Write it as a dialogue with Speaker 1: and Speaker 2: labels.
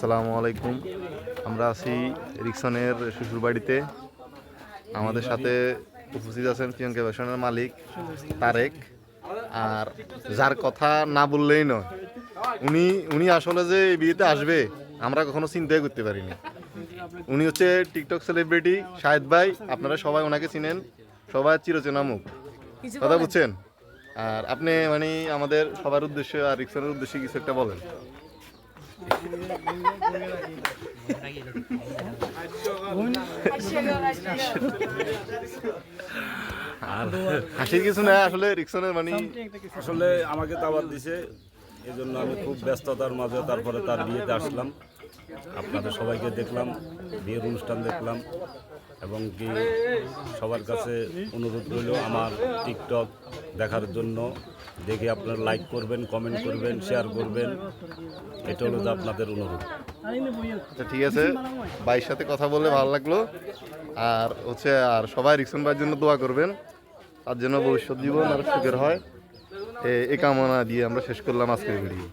Speaker 1: আসসালামু আলাইকুম। আমরা আছি রিকসনের শ্বশুর বাড়িতে। আমাদের সাথে উপস্থিত আছেন প্রিয়ঙ্কা ফ্যাশনের মালিক তারেক। আর যার কথা না বললেই নয়, উনি আসলে যে এই বিয়েতে আসবে আমরা কখনো চিন্তাই করতে পারিনি। উনি হচ্ছে টিকটক সেলিব্রিটি শাহেদ ভাই। আপনারা সবাই ওনাকে চিনেন, সবাই চিরচেনা মুখ, কথা বুঝছেন। আর আপনি মানে আমাদের সবার উদ্দেশ্যে আর রিকসনের উদ্দেশ্যে কিছু একটা বলেন। আর হাসির কিছু না, আসলে রিকসনের মানে
Speaker 2: আসলে আমাকে দাওয়াত দিছে, এই জন্য আমি খুব ব্যস্ততার মাঝে তারপরে তার বিয়েতে আসলাম। আপনাদের সবাইকে দেখলাম, বিয়ের অনুষ্ঠান দেখলাম, এবং কি সবার কাছে অনুরোধ রইল আমার টিকটক দেখার জন্য। দেখে আপনারা লাইক করবেন, কমেন্ট করবেন, শেয়ার করবেন, এটা হলো আপনাদের অনুরোধ।
Speaker 1: আচ্ছা ঠিক আছে, ভাইয়ের সাথে কথা বলে ভালো লাগলো। আর হচ্ছে আর সবাই রিকসন ভাইয়ের জন্য দোয়া করবেন, তার জন্য ভবিষ্যৎ জীবন আর সুখের হয়। এই কামনা দিয়ে আমরা শেষ করলাম আজকের ভিডিও।